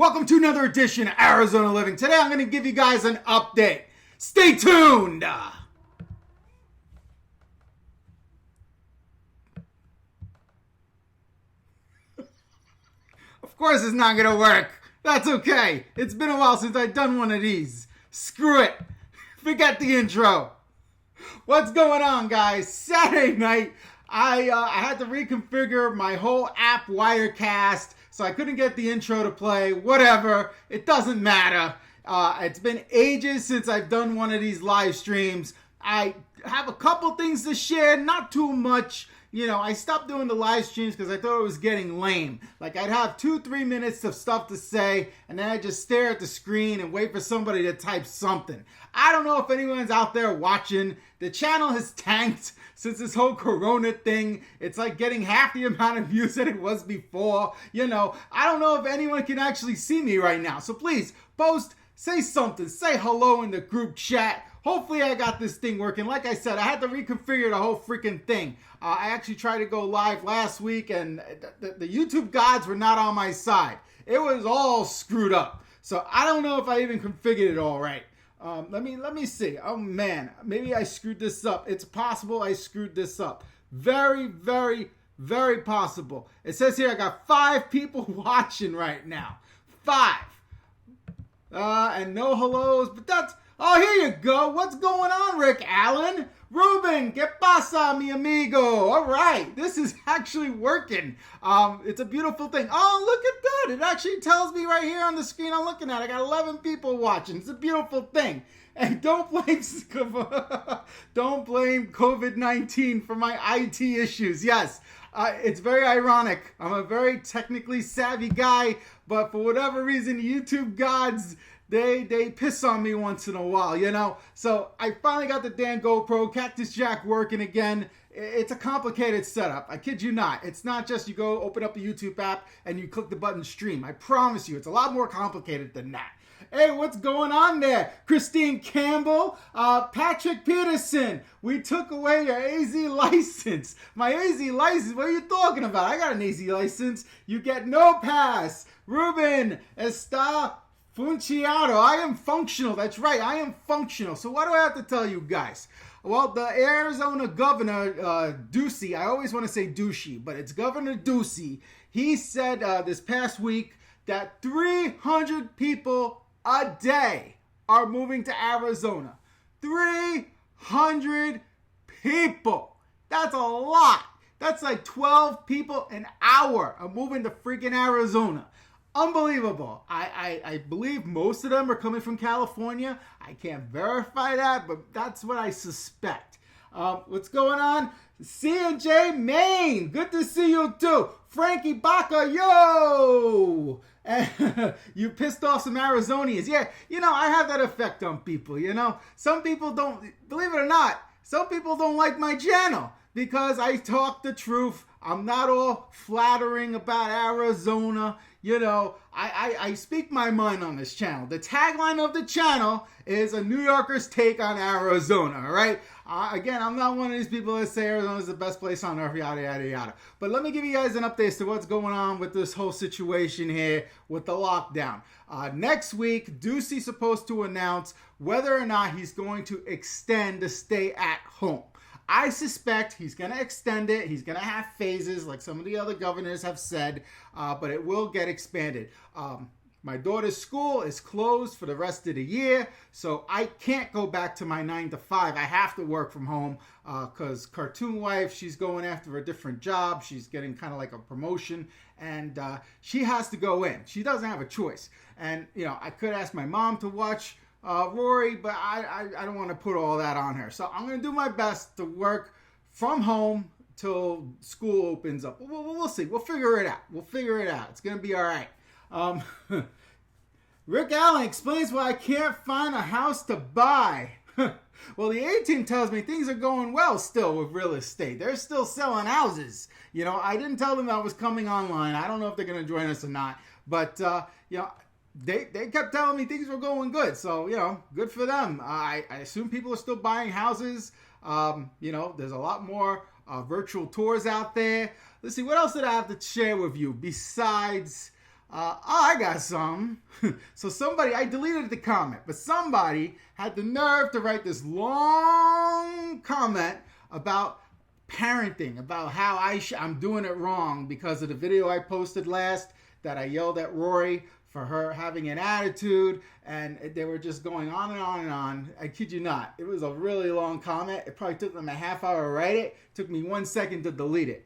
Welcome to another edition of Arizona Living. Today I'm going to give you guys an update. Stay tuned. Of course it's not going to work. That's okay. It's been a while since I've done one of these. Screw it. Forget the intro. What's going on, guys? Saturday night, I had to reconfigure my whole app Wirecast, so I couldn't get the intro to play. Whatever. It doesn't matter. It's been ages since I've done one of these live streams. I have a couple things to share, not too much. You know, I stopped doing the live streams because I thought it was getting lame. Like, I'd have 2-3 minutes of stuff to say, and then I'd just stare at the screen and wait for somebody to type something. I don't know if anyone's out there watching. The channel has tanked since this whole corona thing. It's like getting half the amount of views that it was before. You know, I don't know if anyone can actually see me right now. So please, post, say something, say hello in the group chat. Hopefully I got this thing working. Like I said, I had to reconfigure the whole freaking thing. I actually tried to go live last week, and the YouTube gods were not on my side. It was all screwed up. So I don't know if I even configured it all right. Let me see. Oh man, maybe I screwed this up. It's possible I screwed this up. Very, very, very possible. It says here I got 5 people watching right now. 5. And no hellos, but that's... Oh, here you go. What's going on, Rick Allen? Ruben, ¿qué pasa, mi amigo? All right, this is actually working. It's a beautiful thing. Oh, look at that. It actually tells me right here on the screen I'm looking at. I got 11 people watching. It's a beautiful thing. And don't blame COVID-19 for my IT issues. Yes, it's very ironic. I'm a very technically savvy guy, but for whatever reason, YouTube gods... They piss on me once in a while, you know? So I finally got the damn GoPro, Cactus Jack working again. It's a complicated setup. I kid you not. It's not just you go open up the YouTube app and you click the button stream. I promise you, it's a lot more complicated than that. Hey, what's going on there? Christine Campbell, Patrick Peterson, we took away your AZ license. My AZ license? What are you talking about? I got an AZ license. You get no pass. Ruben, está... Funciado. I am functional. That's right. I am functional. So what do I have to tell you guys? Well, the Arizona governor, Ducey, I always want to say Ducey, but it's Governor Ducey. He said this past week that 300 people a day are moving to Arizona. 300 people. That's a lot. That's like 12 people an hour are moving to freaking Arizona. Unbelievable. I believe most of them are coming from California. I can't verify that, but that's what I suspect. What's going on? C&J Maine. Good to see you too. Frankie Baca, yo! You pissed off some Arizonians. Yeah, you know, I have that effect on people, you know. Some people don't, believe it or not, some people don't like my channel because I talk the truth. I'm not all flattering about Arizona. You know, I speak my mind on this channel. The tagline of the channel is a New Yorker's take on Arizona, all right? Again, I'm not one of these people that say Arizona is the best place on earth, yada, yada, yada. But let me give you guys an update as to what's going on with this whole situation here with the lockdown. Next week, Ducey's supposed to announce whether or not he's going to extend the stay at home. I suspect he's going to extend it. He's going to have phases like some of the other governors have said, but it will get expanded. My daughter's school is closed for the rest of the year, so I can't go back to my 9 to 5. I have to work from home because Cartoon Wife, she's going after a different job. She's getting kind of like a promotion, and she has to go in. She doesn't have a choice. And, you know, I could ask my mom to watch Rory, but I don't want to put all that on her. So I'm going to do my best to work from home till school opens up. We'll see. We'll figure it out. It's going to be all right. Rick Allen explains why I can't find a house to buy. Well, the A-team tells me things are going well still with real estate. They're still selling houses. You know, I didn't tell them I was coming online. I don't know if they're going to join us or not. But, you know, they kept telling me things were going good. So, you know, good for them. I assume people are still buying houses. You know, there's a lot more virtual tours out there. Let's see, what else did I have to share with you besides I got some. So somebody, I deleted the comment, but somebody had the nerve to write this long comment about parenting, about how I'm doing it wrong because of the video I posted last that I yelled at Rory for her having an attitude, and they were just going on and on and on. I kid you not. It was a really long comment. It probably took them a half hour to write it. It took me 1 second to delete it.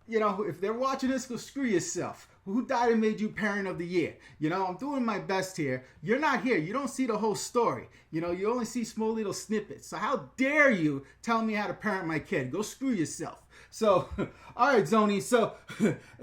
You know, if they're watching this, go screw yourself. Who died and made you parent of the year? You know, I'm doing my best here. You're not here. You don't see the whole story. You know, you only see small little snippets. So how dare you tell me how to parent my kid? Go screw yourself. So, all right, Zonies. So,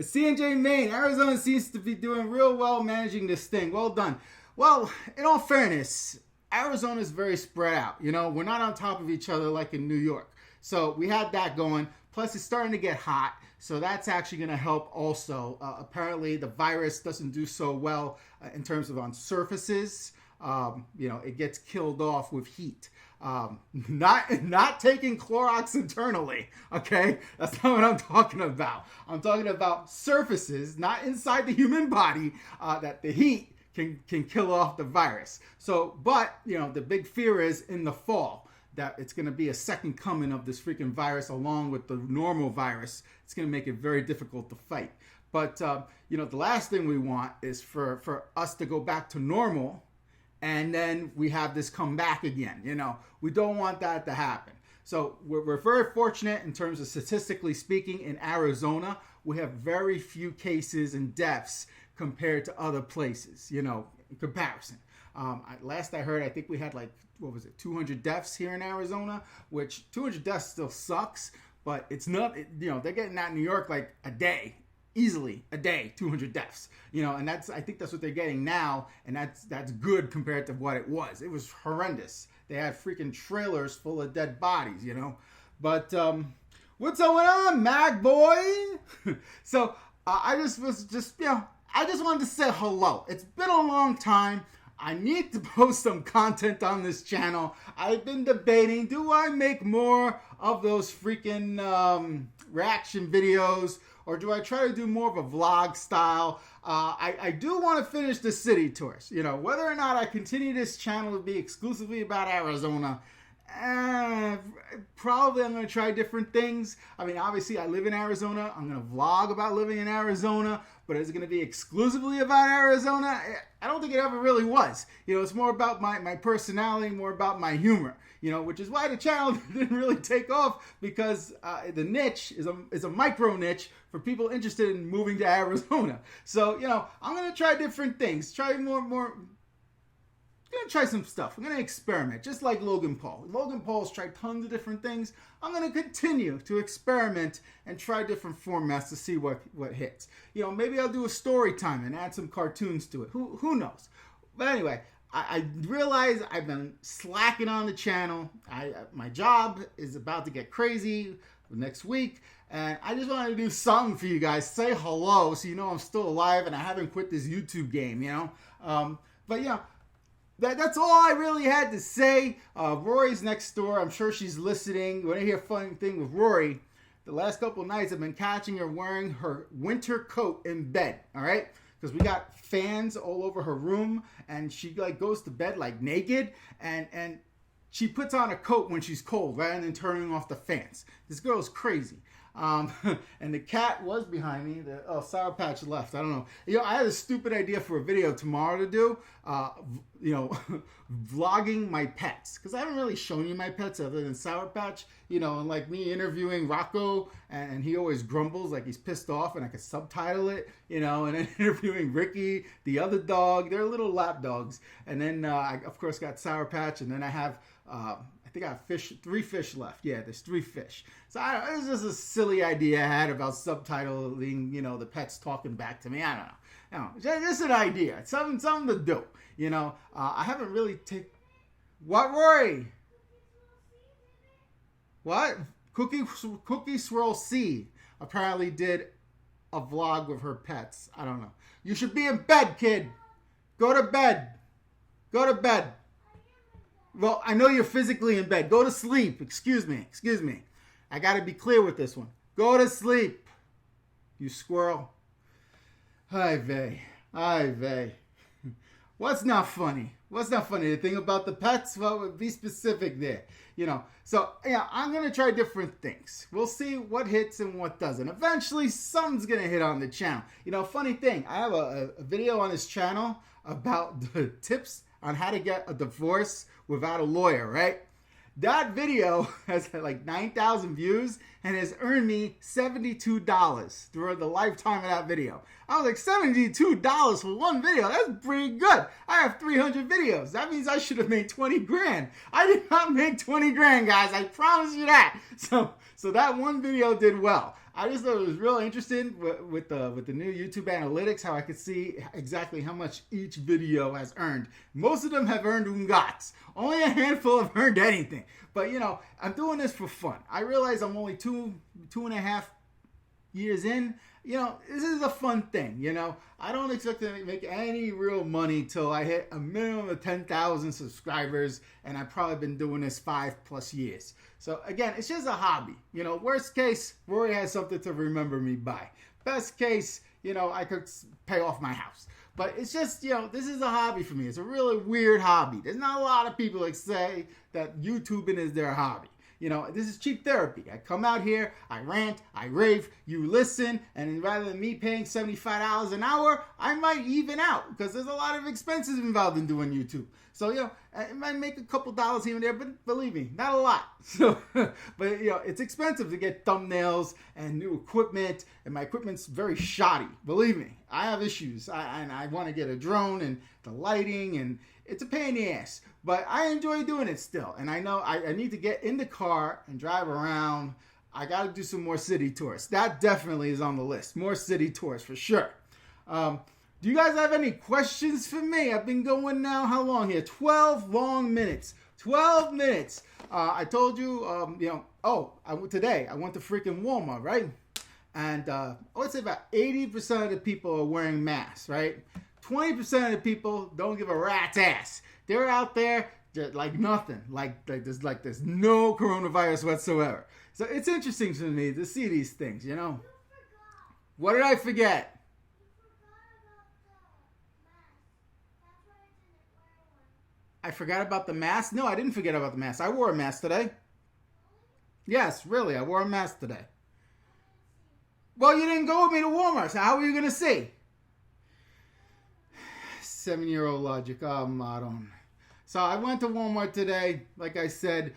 C&J Maine, Arizona seems to be doing real well managing this thing. Well done. Well, in all fairness, Arizona is very spread out. You know, we're not on top of each other like in New York. So we had that going. Plus, it's starting to get hot. So that's actually going to help also. Apparently, the virus doesn't do so well in terms of on surfaces. You know, it gets killed off with heat. Not taking Clorox internally, okay? That's not what I'm talking about. I'm talking about surfaces, not inside the human body, that the heat can kill off the virus. So, but, you know, the big fear is in the fall that it's going to be a second coming of this freaking virus along with the normal virus. It's going to make it very difficult to fight. But, you know, the last thing we want is for us to go back to normal and then we have this come back again. You know, we don't want that to happen. So we're very fortunate in terms of statistically speaking in Arizona. We have very few cases and deaths compared to other places, you know, in comparison. Last I heard, I think we had like, 200 deaths here in Arizona, which 200 deaths still sucks, but it's not, you know, they're getting that in New York like a day, easily a day, 200 deaths, you know, and I think that's what they're getting now, and that's good compared to what it was. It was horrendous. They had freaking trailers full of dead bodies, you know, but what's going on, Mag Boy? So I just wanted to say hello. It's been a long time. I need to post some content on this channel. I've been debating, do I make more of those freaking reaction videos, or do I try to do more of a vlog style? I do want to finish the city tours. You know, whether or not I continue this channel to be exclusively about Arizona, probably I'm going to try different things. I mean, obviously I live in Arizona. I'm going to vlog about living in Arizona, but is it going to be exclusively about Arizona? I don't think it ever really was. You know, it's more about my personality, more about my humor, you know, which is why the channel didn't really take off, because the niche is a micro niche for people interested in moving to Arizona. So, you know, I'm going to try different things, try more. I'm going to try some stuff. I'm going to experiment, just like Logan Paul. Logan Paul's tried tons of different things. I'm going to continue to experiment and try different formats to see what hits. You know, maybe I'll do a story time and add some cartoons to it. Who knows? But anyway, I realize I've been slacking on the channel. My job is about to get crazy next week, and I just wanted to do something for you guys. Say hello so you know I'm still alive and I haven't quit this YouTube game, you know? But, you know, that's all I really had to say. Rory's next door. I'm sure she's listening. You want to hear a funny thing with Rory? The last couple of nights I've been catching her wearing her winter coat in bed, all right? Because we got fans all over her room, and she like goes to bed like naked, and she puts on a coat when she's cold rather than turning off the fans. This girl's crazy. And the cat was behind me. Sour Patch left. I don't know. You know, I had a stupid idea for a video tomorrow to do. You know, vlogging my pets, because I haven't really shown you my pets other than Sour Patch. You know, and like me interviewing Rocco, and he always grumbles like he's pissed off, and I could subtitle it. You know, and then interviewing Ricky, the other dog. They're little lap dogs. And then I of course got Sour Patch, and then I have. I think I have 3 fish left. Yeah, there's 3 fish. So it was just a silly idea I had about subtitling, you know, the pets talking back to me. I don't know. Just an idea. It's something to do. You know, I haven't really taken... What, Rory? What? Cookie Swirl C apparently did a vlog with her pets. I don't know. You should be in bed, kid. Go to bed. Go to bed. Well, I know you're physically in bed. Go to sleep. Excuse me. I got to be clear with this one. Go to sleep, you squirrel. Hi, vey. Hi, vey. What's not funny? What's not funny? The thing about the pets? Well, be specific there. So yeah, I'm gonna try different things. We'll see what hits and what doesn't. Eventually, something's gonna hit on the channel. Funny thing, I have a video on this channel about the tips on how to get a divorce without a lawyer, right? That video has like 9,000 views and has earned me $72 throughout the lifetime of that video. I was like, $72 for one video? That's pretty good. I have 300 videos. That means I should have made 20 grand. I did not make 20 grand, guys. I promise you that. So that one video did well. I just thought it was real interesting with the new YouTube analytics, how I could see exactly how much each video has earned. Most of them have earned ungats. Only a handful have earned anything. But, I'm doing this for fun. I realize I'm only two and a half years in. This is a fun thing, I don't expect to make any real money till I hit a minimum of 10,000 subscribers, and I've probably been doing this 5+ years. So again, it's just a hobby. Worst case, Rory has something to remember me by. Best case, I could pay off my house. But it's just, this is a hobby for me. It's a really weird hobby. There's not a lot of people that say that YouTubing is their hobby. This is cheap therapy. I come out here, I rant, I rave, you listen, and rather than me paying $75 an hour, I might even out because there's a lot of expenses involved in doing YouTube. So, it might make a couple dollars here and there, but believe me, not a lot. So, but, it's expensive to get thumbnails and new equipment, and my equipment's very shoddy. Believe me, I have issues, and I want to get a drone and the lighting, and it's a pain in the ass. But I enjoy doing it still. And I know I need to get in the car and drive around. I got to do some more city tours. That definitely is on the list. More city tours for sure. Do you guys have any questions for me? I've been going now, how long here? 12 long minutes. 12 minutes. I told you, today I went to freaking Walmart, right? And I would say about 80% of the people are wearing masks, right? 20% of the people don't give a rat's ass. They're out there like nothing. Like there's no coronavirus whatsoever. So it's interesting to me to see these things, What did I forget? I forgot about the mask? No, I didn't forget about the mask. I wore a mask today. Yes, really, I wore a mask today. Well, you didn't go with me to Walmart, so how are you going to see? 7-year-old logic. I don't. So I went to Walmart today, like I said,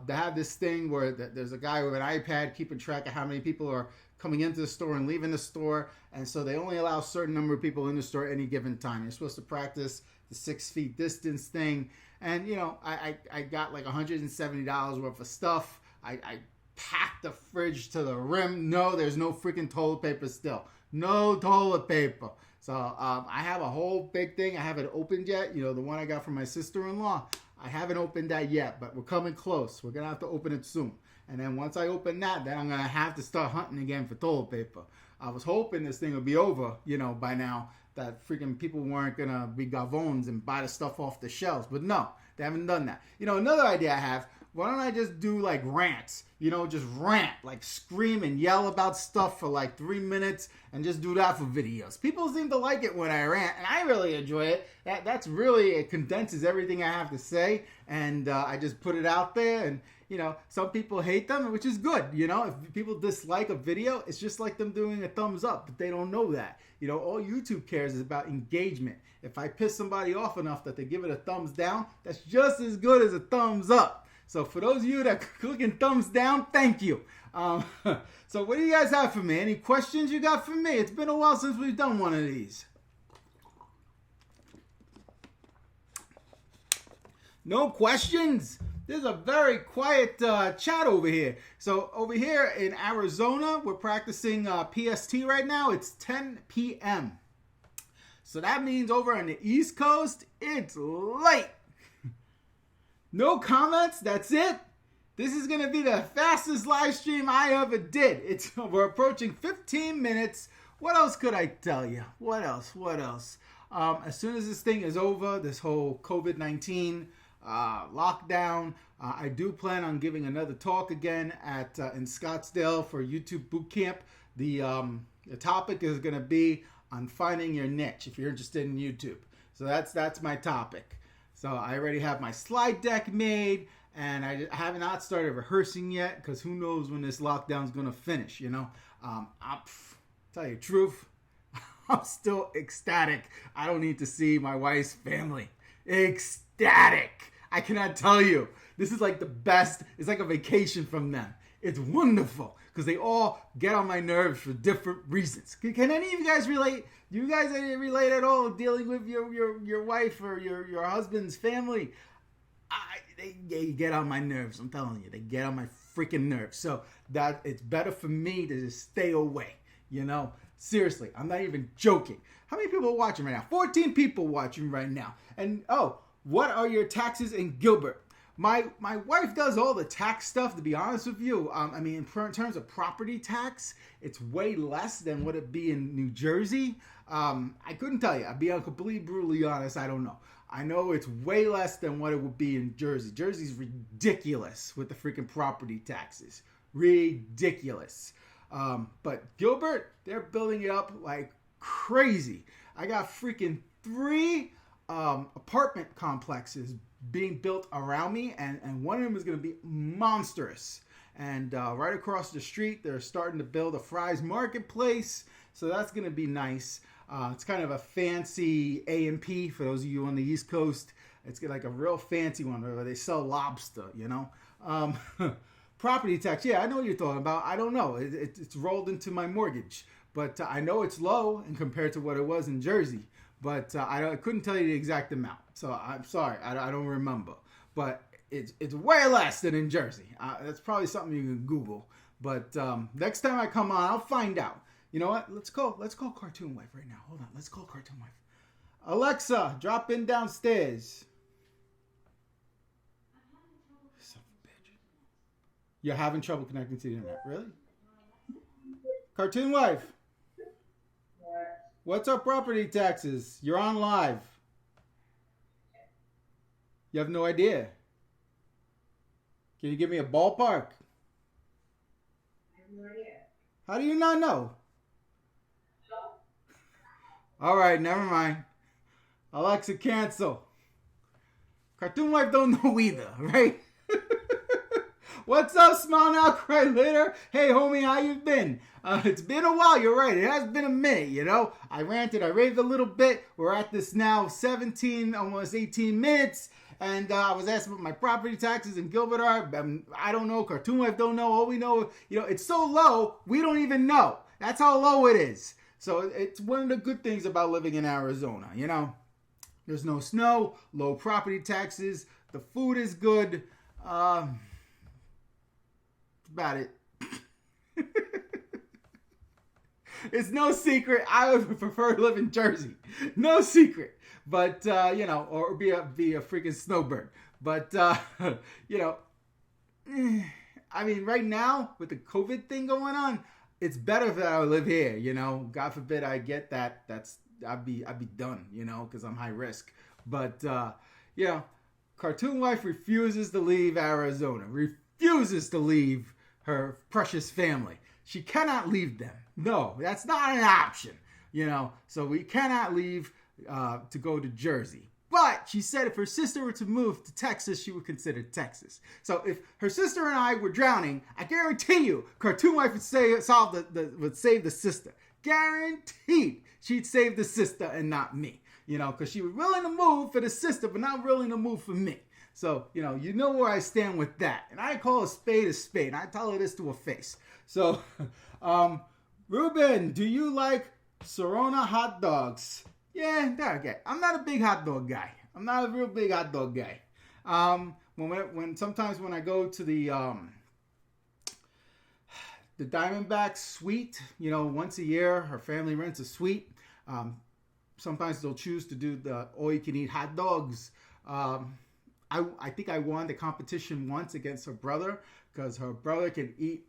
they have this thing where there's a guy with an iPad keeping track of how many people are coming into the store and leaving the store. And so they only allow a certain number of people in the store at any given time. You're supposed to practice the 6 feet distance thing. And, I got like $170 worth of stuff. I packed the fridge to the rim. No, there's no freaking toilet paper still. No toilet paper. So I have a whole big thing. I haven't opened yet. The one I got from my sister-in-law. I haven't opened that yet, but we're coming close. We're going to have to open it soon. And then once I open that, then I'm going to have to start hunting again for toilet paper. I was hoping this thing would be over, by now, that freaking people weren't going to be gavones and buy the stuff off the shelves. But no, they haven't done that. Another idea I have, why don't I just do like rants? Just rant, like scream and yell about stuff for like 3 minutes and just do that for videos. People seem to like it when I rant, and I really enjoy it. That's really, it condenses everything I have to say, and I just put it out there, and some people hate them, which is good. If people dislike a video, it's just like them doing a thumbs up, but they don't know that. All YouTube cares is about engagement. If I piss somebody off enough that they give it a thumbs down, that's just as good as a thumbs up. So for those of you that are clicking thumbs down, thank you. So what do you guys have for me? Any questions you got for me? It's been a while since we've done one of these. No questions? There's a very quiet chat over here. So over here in Arizona, we're practicing PST right now. It's 10 p.m. So that means over on the East Coast, it's late. No comments, that's it. This is going to be the fastest live stream I ever did. We're approaching 15 minutes. What else could I tell you? What else? As soon as this thing is over, this whole COVID-19 lockdown, I do plan on giving another talk again in Scottsdale for YouTube Bootcamp. The topic is going to be on finding your niche if you're interested in YouTube. So that's my topic. So I already have my slide deck made, and I have not started rehearsing yet because who knows when this lockdown's gonna finish. I'll tell you the truth, I'm still ecstatic. I don't need to see my wife's family. Ecstatic. I cannot tell you. This is like the best. It's like a vacation from them. It's wonderful because they all get on my nerves for different reasons. Can any of you guys relate? Do you guys relate at all dealing with your wife or your husband's family? They get on my nerves. I'm telling you, they get on my freaking nerves. So that it's better for me to just stay away. Seriously, I'm not even joking. How many people are watching right now? 14 people watching right now. And what are your taxes in Gilbert? My wife does all the tax stuff, to be honest with you. In terms of property tax, it's way less than what it'd be in New Jersey. I couldn't tell you. I'd be completely brutally honest. I don't know. I know it's way less than what it would be in Jersey. Jersey's ridiculous with the freaking property taxes. Ridiculous. But Gilbert, they're building it up like crazy. I got freaking 3 apartment complexes being built around me, and one of them is going to be monstrous. And right across the street, they're starting to build a Fry's Marketplace, so that's going to be nice. It's kind of a fancy A&P for those of you on the East Coast. It's like a real fancy one where they sell lobster, Property tax, yeah, I know what you're talking about. I don't know. It's rolled into my mortgage, but I know it's low and compared to what it was in Jersey. But I couldn't tell you the exact amount, so I'm sorry, I don't remember. But it's way less than in Jersey. That's probably something you can Google. But next time I come on, I'll find out. You know what? Let's call Cartoon Wife right now. Hold on, let's call Cartoon Wife. Alexa, drop in downstairs. Son of a bitch. You're having trouble connecting to the internet, really? Cartoon Wife. What's our property taxes? You're on live. You have no idea. Can you give me a ballpark? I have no idea. How do you not know? All right, never mind. Alexa, cancel. Cartoon Wife don't know either, right? What's up, Smile Now, Cry Later? Hey, homie, how you been? It's been a while, you're right. It has been a minute, I ranted, I raved a little bit. We're at this now 17, almost 18 minutes. And I was asking what my property taxes in Gilbert are. I don't know. Cartoon Wife don't know. All we know, it's so low, we don't even know. That's how low it is. So it's one of the good things about living in Arizona, There's no snow, low property taxes, the food is good. That's about it. It's no secret. I would prefer to live in Jersey. No secret. But, or be a freaking snowbird. But, right now, with the COVID thing going on, it's better that I live here, God forbid I get that. I'd be done, because I'm high risk. But, Cartoon Wife refuses to leave Arizona. Refuses to leave her precious family. She cannot leave them. No, that's not an option, So we cannot leave to go to Jersey. But she said if her sister were to move to Texas, she would consider Texas. So if her sister and I were drowning, I guarantee you, Cartoon Wife would save the sister. Guaranteed, she'd save the sister and not me. Because she was willing to move for the sister, but not willing to move for me. So, you know where I stand with that. And I call a spade a spade. I tell her this to her face. So, Ruben, do you like Serona hot dogs? Yeah, okay. I'm not a big hot dog guy. I'm not a real big hot dog guy. Sometimes when I go to the Diamondback suite, once a year, her family rents a suite. Sometimes they'll choose to do the all-you-can-eat hot dogs. I think I won the competition once against her brother because her brother can eat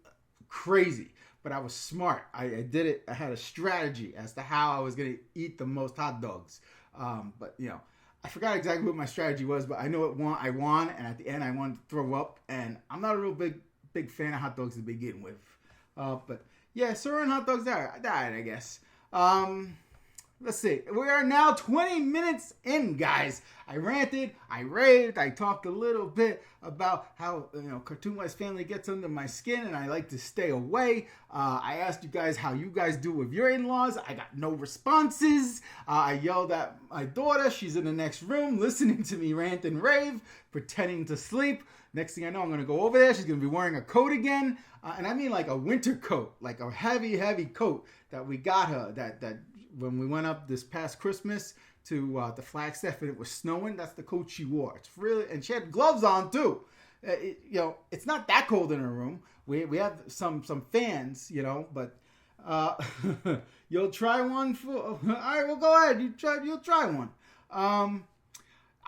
crazy. But I was smart. I did it. I had a strategy as to how I was going to eat the most hot dogs. But I forgot exactly what my strategy was, but I know I won, and at the end I wanted to throw up. And I'm not a real big fan of hot dogs to begin with. But yeah, Serena hot dogs died, I guess. let's see. We are now 20 minutes in, guys. I ranted, I raved, I talked a little bit about how, Cartoon Wise family gets under my skin and I like to stay away. I asked you guys how you guys do with your in-laws. I got no responses. I yelled at my daughter. She's in the next room listening to me rant and rave, pretending to sleep. Next thing I know, I'm going to go over there. She's going to be wearing a coat again. And I mean like a winter coat, like a heavy, heavy coat that we got her that when we went up this past Christmas to Flagstaff and it was snowing. That's the coat she wore. It's really, and she had gloves on too. It's not that cold in her room. We have some fans, but you'll try one for. All right, well, go ahead. You'll try one.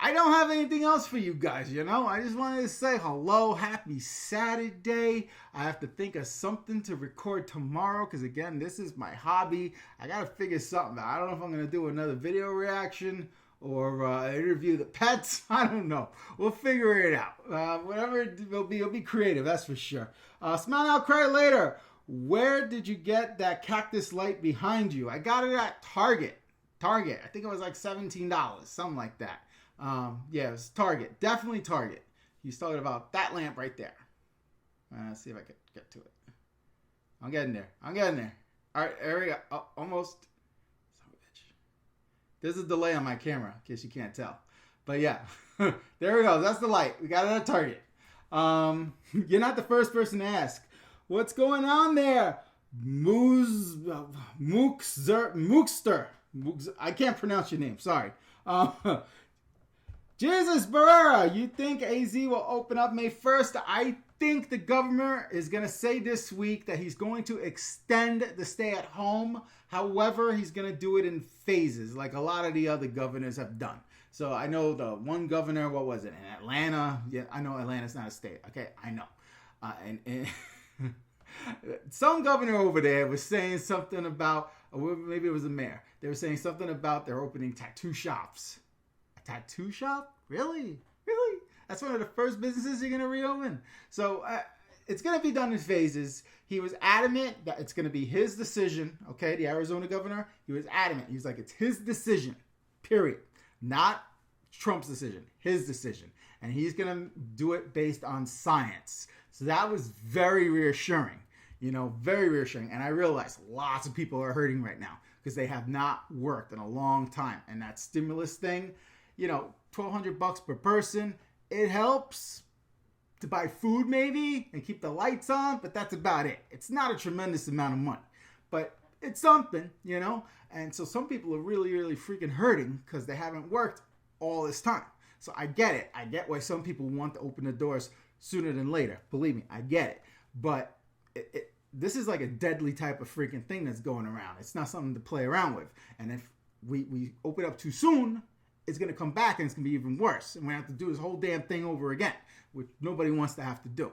I don't have anything else for you guys, I just wanted to say hello, happy Saturday. I have to think of something to record tomorrow because, again, this is my hobby. I got to figure something out. I don't know if I'm going to do another video reaction or interview the pets. I don't know. We'll figure it out. Whatever it will be, it'll be creative, that's for sure. Smile Now, Cry Later. Where did you get that cactus light behind you? I got it at Target. I think it was like $17, something like that. It was Target. Definitely Target. He's talking about that lamp right there. Let's see if I can get to it. I'm getting there. All right, there we go. Oh, almost. Son of a bitch. There's a delay on my camera, in case you can't tell. But yeah, there we go. That's the light. We got it at Target. You're not the first person to ask. What's going on there? Mookster. I can't pronounce your name. Sorry. Jesus Barrera, you think AZ will open up May 1st? I think the governor is going to say this week that he's going to extend the stay at home. However, he's going to do it in phases like a lot of the other governors have done. So I know the one governor, what was it, in Atlanta? Yeah, I know Atlanta's not a state. Okay, I know. And some governor over there was saying something about, or maybe it was a mayor. They were saying something about they're opening tattoo shops. Tattoo shop? Really? That's one of the first businesses you're going to reopen. So it's going to be done in phases. He was adamant that it's going to be his decision. Okay, the Arizona governor, he was adamant. He was like, it's his decision, period. Not Trump's decision, his decision. And he's going to do it based on science. So that was very reassuring, very reassuring. And I realize lots of people are hurting right now because they have not worked in a long time. And that stimulus thing, $1,200 per person. It helps to buy food maybe and keep the lights on, but that's about it. It's not a tremendous amount of money, but it's something, And so some people are really, really freaking hurting because they haven't worked all this time. So I get it. I get why some people want to open the doors sooner than later. Believe me, I get it. But this is like a deadly type of freaking thing that's going around. It's not something to play around with. And if we open up too soon, it's going to come back and it's going to be even worse. And we have to do this whole damn thing over again, which nobody wants to have to do.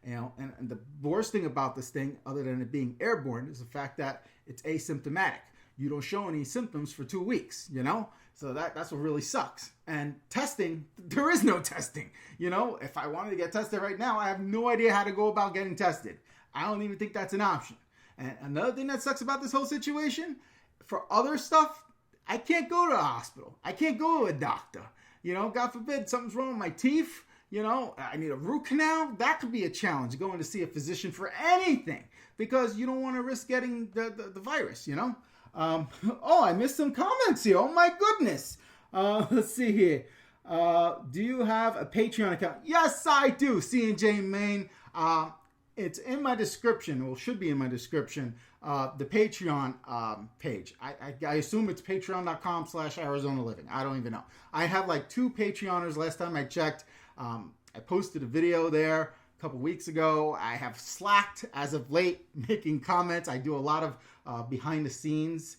And the worst thing about this thing, other than it being airborne, is the fact that it's asymptomatic. You don't show any symptoms for 2 weeks, So that's what really sucks. And testing, there is no testing. If I wanted to get tested right now, I have no idea how to go about getting tested. I don't even think that's an option. And another thing that sucks about this whole situation, for other stuff, I can't go to a hospital. I can't go to a doctor. God forbid something's wrong with my teeth. I need a root canal. That could be a challenge, going to see a physician for anything, because you don't want to risk getting the virus, I missed some comments here. Oh my goodness. Let's see here. Do you have a Patreon account? Yes, I do. C&J Maine. It's in my description, or should be in my description, the Patreon page. I assume it's patreon.com/Arizona Living. I don't even know. I have like 2 Patreoners last time I checked. I posted a video there a couple weeks ago. I have slacked as of late making comments. I do a lot of behind the scenes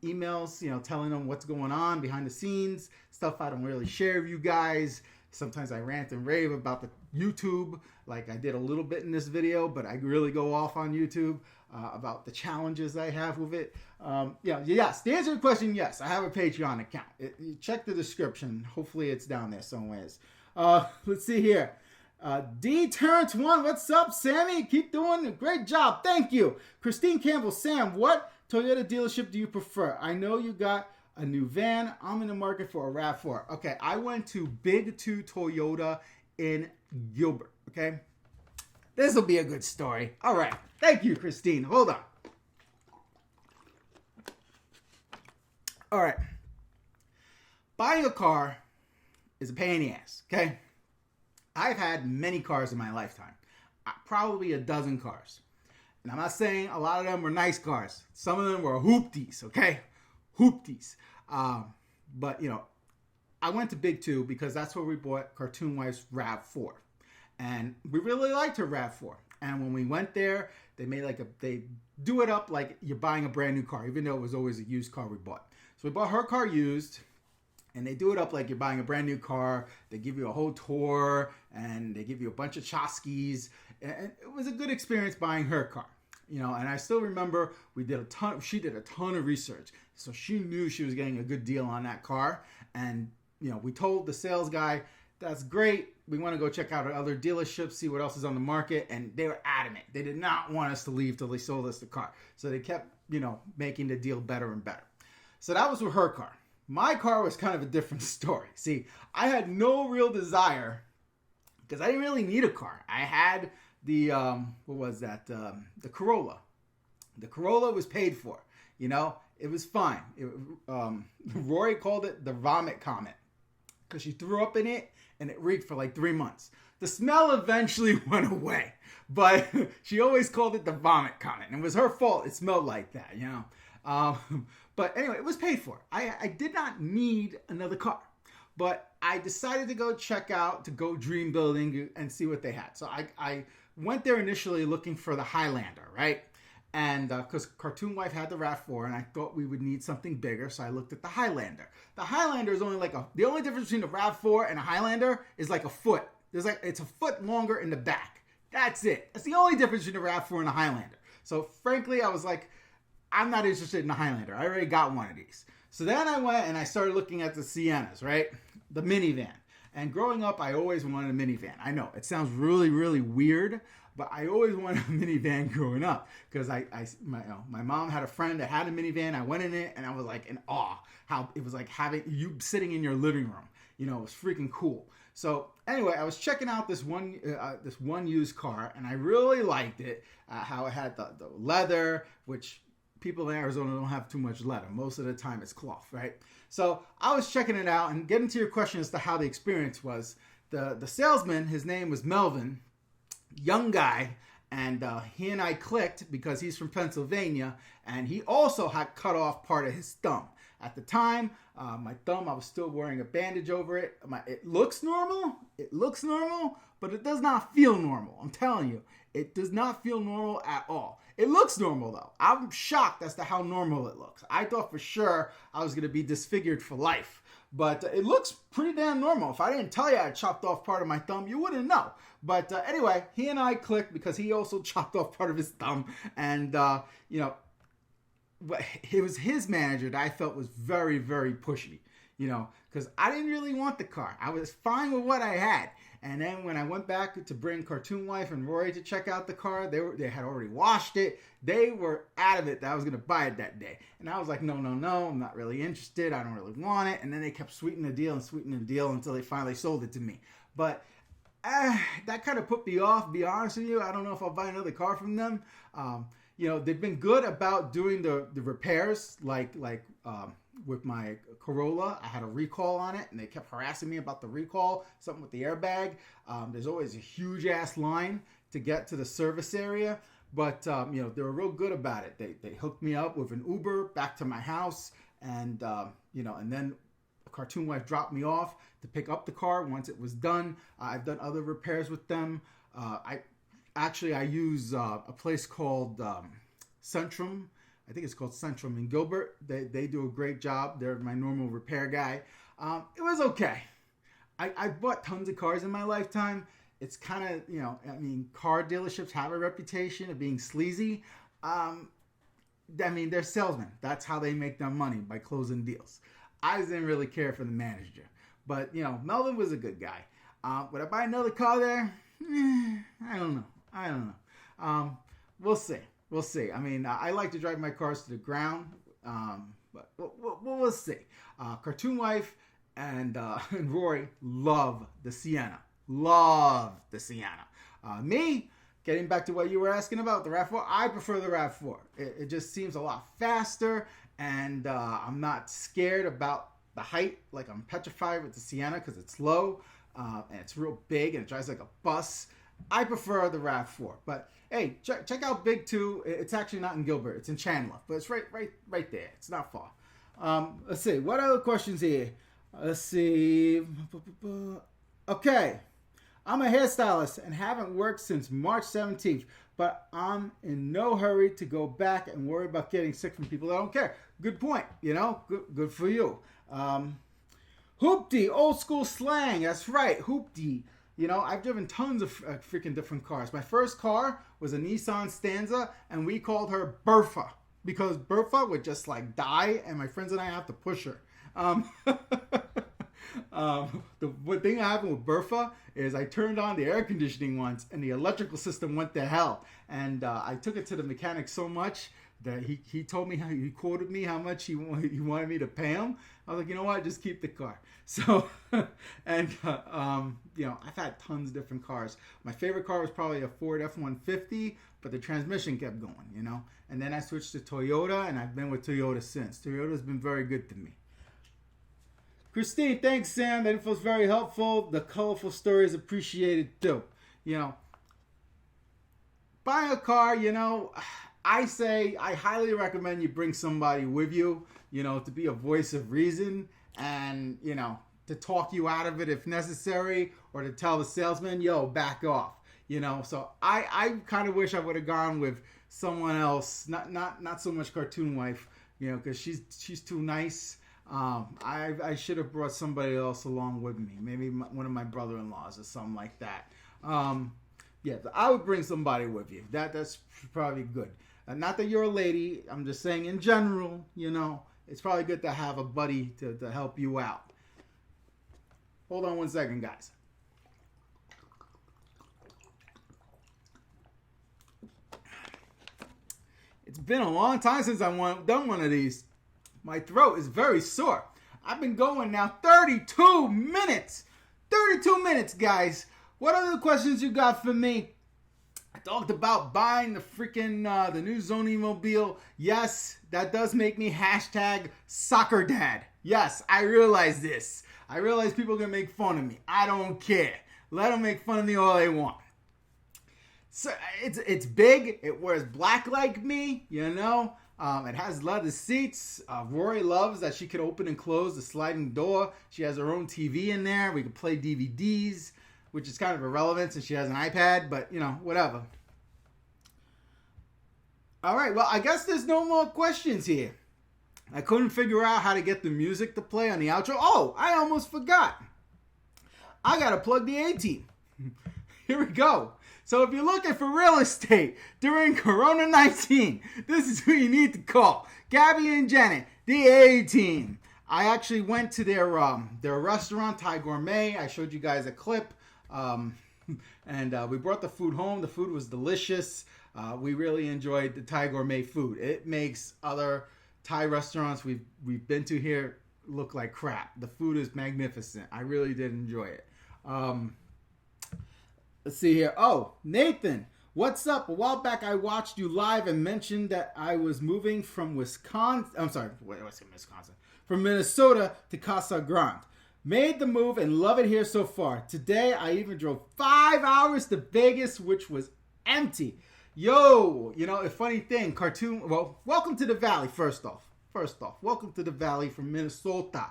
emails, telling them what's going on behind the scenes, stuff I don't really share with you guys. Sometimes I rant and rave about the YouTube, like I did a little bit in this video, but I really go off on YouTube about the challenges I have with it. Yes, to answer your question, yes, I have a Patreon account. Check the description. Hopefully it's down there somewhere. Let's see here. D Terrence 1, what's up, Sammy? Keep doing a great job. Thank you. Christine Campbell, Sam, what Toyota dealership do you prefer? I know you got a new van. I'm in the market for a RAV4. Okay, I went to Big 2 Toyota in Gilbert. Okay, this will be a good story. All right, thank you, Christine. Hold on. All right, buying a car is a pain in the ass. Okay, I've had many cars in my lifetime, probably a dozen cars. And I'm not saying a lot of them were nice cars. Some of them were hoopties, okay? Hoopties. But, you know, I went to Big 2 because that's where we bought Cartoon Wife's RAV4. And we really liked her RAV4. And when we went there, they do it up like you're buying a brand new car, even though it was always a used car we bought. So we bought her car used, and they do it up like you're buying a brand new car. They give you a whole tour, and they give you a bunch of chassis. And it was a good experience buying her car. You know, and I still remember she did a ton of research. So she knew she was getting a good deal on that car. And, you know, we told the sales guy, that's great. We want to go check out other dealerships, see what else is on the market. And they were adamant. They did not want us to leave till they sold us the car. So they kept, you know, making the deal better and better. So that was with her car. My car was kind of a different story. See, I had no real desire because I didn't really need a car. I had the the Corolla. The Corolla was paid for. You know, it was fine. Rory called it the vomit comet because she threw up in it and it reeked for like 3 months. The smell eventually went away, but she always called it the vomit comet, and it was her fault. It smelled like that, you know. But anyway, it was paid for. I did not need another car. But I decided to go dream building and see what they had. So I went there initially looking for the Highlander, right? And because Cartoon Wife had the RAV4, and I thought we would need something bigger, so I looked at the Highlander. The Highlander is only the only difference between a RAV4 and a Highlander is like a foot. It's a foot longer in the back. That's it. That's the only difference between a RAV4 and a Highlander. So frankly, I was like, I'm not interested in the Highlander. I already got one of these. So then I went and I started looking at the Siennas, right? The minivan. And growing up, I always wanted a minivan. I know, it sounds really, really weird, but I always wanted a minivan growing up. Because my mom had a friend that had a minivan. I went in it and I was like in awe. How it was like having you sitting in your living room. You know, it was freaking cool. So anyway, I was checking out this one used car, and I really liked it. How it had the leather, which people in Arizona don't have too much leather. Most of the time it's cloth, right? So I was checking it out, and getting to your question as to how the experience was, the salesman, his name was Melvin, young guy, and he and I clicked because he's from Pennsylvania, and he also had cut off part of his thumb. At the time, my thumb, I was still wearing a bandage over it. It looks normal, but it does not feel normal. I'm telling you, it does not feel normal at all. It looks normal though. I'm shocked as to how normal it looks. I thought for sure I was going to be disfigured for life, but it looks pretty damn normal. If I didn't tell you I chopped off part of my thumb, you wouldn't know. But anyway, he and I clicked because he also chopped off part of his thumb, and you know, it was his manager that I felt was very, very pushy, you know, because I didn't really want the car. I was fine with what I had. And then when I went back to bring Cartoon Wife and Rory to check out the car, they had already washed it. They were adamant that I was going to buy it that day. And I was like, no, I'm not really interested. I don't really want it. And then they kept sweetening the deal until they finally sold it to me. But that kind of put me off, to be honest with you. I don't know if I'll buy another car from them. You know, they've been good about doing the repairs, like with my Corolla. I had a recall on it, and they kept harassing me about the recall, something with the airbag. There's always a huge-ass line to get to the service area, but, you know, they were real good about it. They hooked me up with an Uber back to my house, and, you know, and then Cartoon Wife dropped me off to pick up the car once it was done. I've done other repairs with them. I use a place called Centrum. I think it's called Centrum in Gilbert. They do a great job. They're my normal repair guy. It was okay. I bought tons of cars in my lifetime. It's kind of, you know, I mean, car dealerships have a reputation of being sleazy. I mean, they're salesmen. That's how they make their money, by closing deals. I didn't really care for the manager. But, you know, Melvin was a good guy. Would I buy another car there? I don't know. We'll see. We'll see. I mean, I like to drive my cars to the ground, but we'll see. Cartoon Wife and and Roy love the Sienna. Love the Sienna. Me, getting back to what you were asking about, the RAV4, I prefer the RAV4. It just seems a lot faster, and I'm not scared about the height. Like, I'm petrified with the Sienna because it's low, and it's real big, and it drives like a bus. I prefer the RAV4. But, hey, check out Big 2. It's actually not in Gilbert. It's in Chandler, but it's right there. It's not far. Let's see. What other questions here? Let's see. Okay. I'm a hairstylist and haven't worked since March 17th, but I'm in no hurry to go back and worry about getting sick from people that don't care. Good point. Good for you. Hoopty, old school slang. That's right. Hoopty. I've driven tons of freaking different cars. My first car was a Nissan Stanza, and we called her Bertha because Bertha would just like die, and my friends and I have to push her. The one thing that happened with Bertha is I turned on the air conditioning once, and the electrical system went to hell. And I took it to the mechanic so much that he told me he quoted me how much he wanted me to pay him. I was like, you know what, just keep the car. So, and I've had tons of different cars. My favorite car was probably a Ford F-150, but the transmission kept going, And then I switched to Toyota, and I've been with Toyota since. Toyota's been very good to me. Christine, thanks, Sam. That info is very helpful. The colorful story is appreciated too. Buying a car, I highly recommend you bring somebody with you, to be a voice of reason and, to talk you out of it if necessary, or to tell the salesman, yo, back off, So I kind of wish I would have gone with someone else, not so much Cartoon Wife, because she's too nice. I should have brought somebody else along with me, maybe one of my brother-in-laws or something like that. I would bring somebody with you. That's probably good. Not that you're a lady. I'm just saying in general, it's probably good to have a buddy to help you out. Hold on one second, guys. It's been a long time since I've done one of these. My throat is very sore. I've been going now 32 minutes. 32 minutes, guys. What other questions you got for me? I talked about buying the freaking the new Zonies mobile. Yes, that does make me #soccer dad. Yes, I realize this. I realize people are going to make fun of me. I don't care. Let them make fun of me all they want. So it's big. It wears black like me, It has leather seats. Rory loves that she can open and close the sliding door. She has her own TV in there. We can play DVDs, which is kind of irrelevant since she has an iPad, but, whatever. All right, well, I guess there's no more questions here. I couldn't figure out how to get the music to play on the outro. Oh, I almost forgot. I got to plug the A-Team. Here we go. So if you're looking for real estate during Corona-19, this is who you need to call. Gabby and Janet, the A-Team. I actually went to their restaurant, Thai Gourmet. I showed you guys a clip. And we brought the food home. The food was delicious. We really enjoyed the Thai Gourmet food. It makes other Thai restaurants we've been to here look like crap. The food is magnificent. I really did enjoy it. Let's see here. Oh, Nathan, what's up? A while back, I watched you live and mentioned that I was moving from Wisconsin. I'm sorry, Wisconsin. From Minnesota to Casa Grande. Made the move and love it here so far. Today, I even drove 5 hours to Vegas, which was empty. Yo, a funny thing, welcome to the Valley, first off. Welcome to the Valley from Minnesota.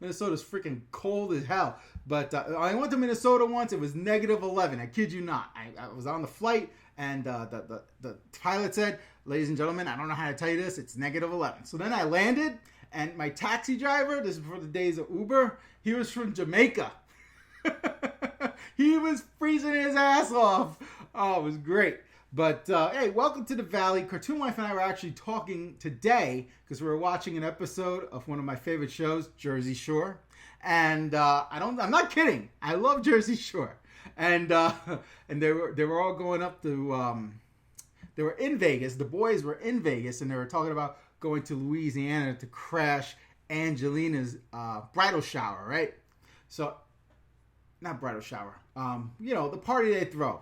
Minnesota's freaking cold as hell. But I went to Minnesota once. It was -11. I kid you not. I was on the flight, and the pilot said, ladies and gentlemen, I don't know how to tell you this. It's -11. So then I landed, and my taxi driver, this is before the days of Uber, he was from Jamaica. He was freezing his ass off. Oh, it was great. But, hey, welcome to the Valley. Cartoon Wife and I were actually talking today because we were watching an episode of one of my favorite shows, Jersey Shore. And I'm not kidding. I love Jersey Shore. And they were all going up to they were in Vegas. The boys were in Vegas, and they were talking about going to Louisiana to crash Angelina's bridal shower, right? So, not bridal shower. The party they throw,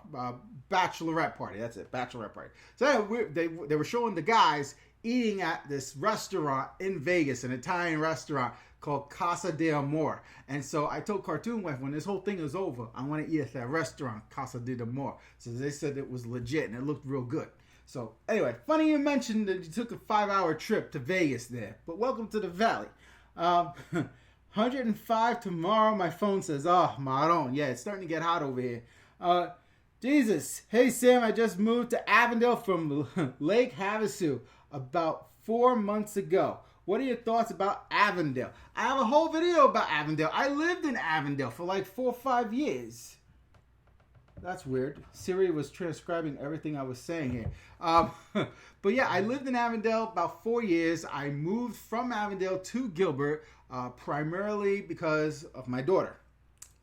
bachelorette party. That's it, bachelorette party. So they were showing the guys eating at this restaurant in Vegas, an Italian restaurant called Casa de Amor. And so I told Cartoon Wife, when this whole thing is over, I want to eat at that restaurant, Casa de Amor. So they said it was legit and it looked real good. So anyway, funny you mentioned that you took a 5-hour trip to Vegas there, but welcome to the Valley. 105 tomorrow, my phone says, oh, Maron. Yeah, it's starting to get hot over here. Jesus. Hey, Sam, I just moved to Avondale from Lake Havasu about 4 months ago. What are your thoughts about Avondale? I have a whole video about Avondale. I lived in Avondale for like 4 or 5 years. That's weird. Siri was transcribing everything I was saying here. But yeah, I lived in Avondale about 4 years. I moved from Avondale to Gilbert primarily because of my daughter.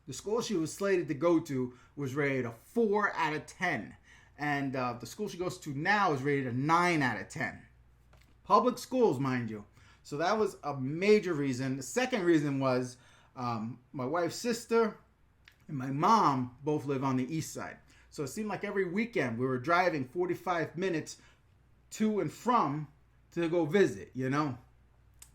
The school she was slated to go to was rated a 4 out of 10. And the school she goes to now is rated a 9 out of 10. Public schools, mind you. So that was a major reason. The second reason was my wife's sister and my mom both live on the east side. So it seemed like every weekend we were driving 45 minutes to and from to go visit, you know.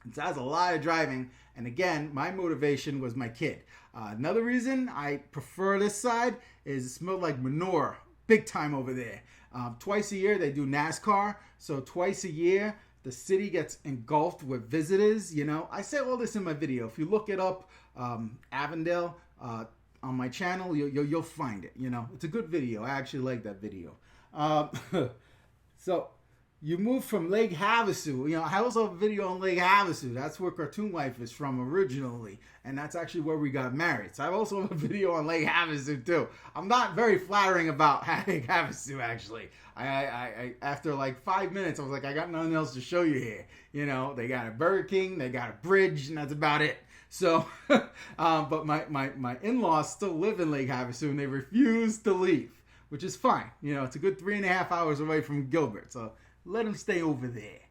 And so that was a lot of driving. And again, my motivation was my kid. Another reason I prefer this side is it smelled like manure big time over there. Twice a year they do NASCAR. So twice a year the city gets engulfed with visitors, you know. I say all this in my video. If you look it up, Avondale, on my channel, you'll find it, you know. It's a good video. I actually like that video. So you moved from Lake Havasu. You know, I also have a video on Lake Havasu. That's where Cartoon Wife is from originally. And that's actually where we got married. So I also have a video on Lake Havasu too. I'm not very flattering about Lake Havasu actually. I after like 5 minutes, I was like, I got nothing else to show you here. You know, they got a Burger King, they got a bridge, and that's about it. So, but my in-laws still live in Lake Havasu, and they refuse to leave, which is fine. You know, it's a good 3.5 hours away from Gilbert, so let them stay over there.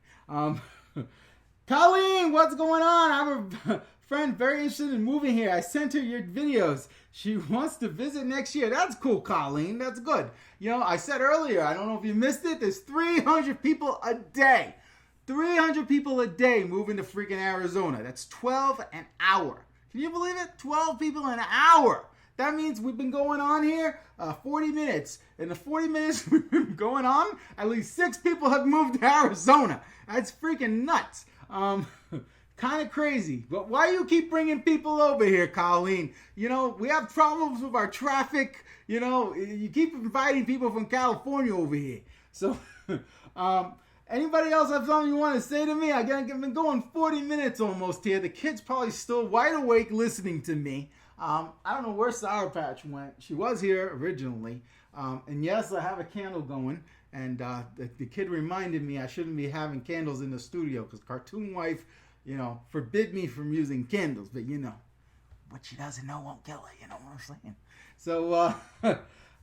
Colleen, what's going on? I have a friend very interested in moving here. I sent her your videos. She wants to visit next year. That's cool, Colleen. That's good. You know, I said earlier, I don't know if you missed it, there's 300 people a day. 300 people a day moving to freaking Arizona. That's 12 an hour. Can you believe it? 12 people an hour. That means we've been going on here 40 minutes. In the 40 minutes we've been going on, at least 6 people have moved to Arizona. That's freaking nuts. Kind of crazy. But why do you keep bringing people over here, Colleen? You know, we have problems with our traffic. You know, you keep inviting people from California over here. So, anybody else have something you want to say to me? I've been going 40 minutes almost here. The kid's probably still wide awake listening to me. I don't know where Sour Patch went. She was here originally. And yes, I have a candle going. And the kid reminded me I shouldn't be having candles in the studio because Cartoon Wife, you know, forbid me from using candles. But, you know, what she doesn't know won't kill her. You know what I'm saying? So,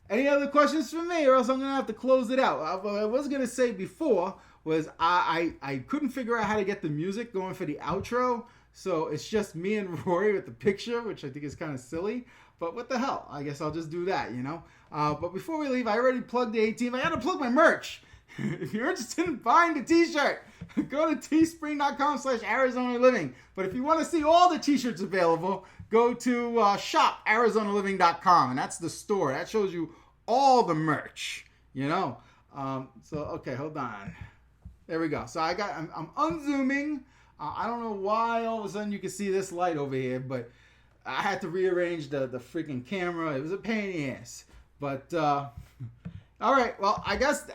any other questions for me, or else I'm going to have to close it out. What I was going to say before was I couldn't figure out how to get the music going for the outro. So it's just me and Rory with the picture, which I think is kind of silly. But what the hell? I guess I'll just do that, you know. But before we leave, I already plugged the A-Team. I got to plug my merch. If you're interested in buying the t-shirt, go to teespring.com/ArizonaLiving. But if you want to see all the t-shirts available, go to shop.ArizonaLiving.com. And that's the store. That shows you all the merch, you know. So, okay, hold on. There we go. So I'm unzooming. I don't know why all of a sudden you can see this light over here, but I had to rearrange the freaking camera. It was a pain in the ass. But, all right. Well, I guess,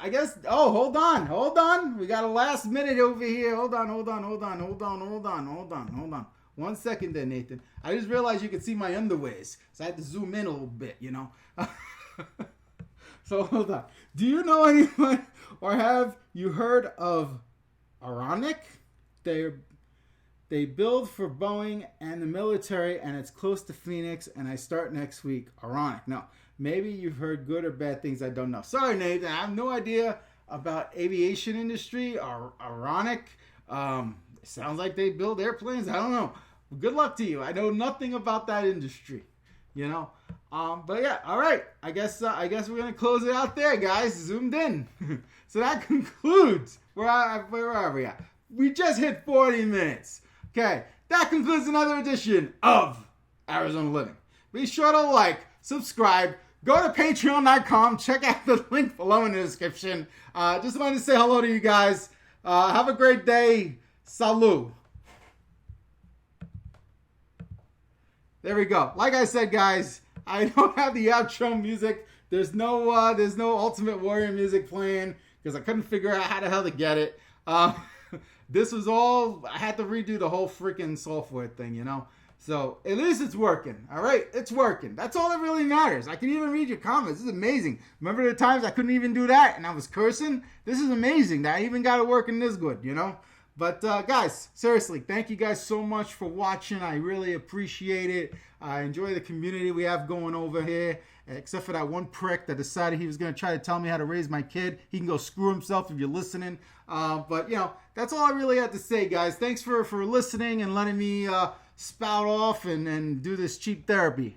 oh, hold on. We got a last minute over here. Hold on. 1 second there, Nathan. I just realized you could see my underwears. So I had to zoom in a little bit, you know. So hold on. Do you know anyone, or have you heard of Ironic? They build for Boeing and the military, and it's close to Phoenix, and I start next week. Ironic. No, maybe you've heard good or bad things I don't know. Sorry, Nathan. I have no idea about aviation industry are ironic. It sounds like they build airplanes. I don't know. Good luck to you. I know nothing about that industry, you know. But yeah, all right. I guess we're gonna close it out there, guys. Zoomed in. So that concludes. Where are we at? We just hit 40 minutes. Okay, that concludes another edition of Arizona Living. Be sure to like, subscribe, go to patreon.com, check out the link below in the description. Just wanted to say hello to you guys. Have a great day. Salut. There we go. Like I said, guys, I don't have the outro music. There's no Ultimate Warrior music playing because I couldn't figure out how the hell to get it. This was all, I had to redo the whole freaking software thing, you know. So at least it's working. All right, it's working. That's all that really matters. I can even read your comments. This is amazing. Remember the times I couldn't even do that and I was cursing? This is amazing that I even got it working this good, you know. But guys, seriously, thank you guys so much for watching. I really appreciate it. I enjoy the community we have going over here. Except for that one prick that decided he was going to try to tell me how to raise my kid. He can go screw himself if you're listening. But, you know, that's all I really had to say, guys. Thanks for listening and letting me spout off and do this cheap therapy.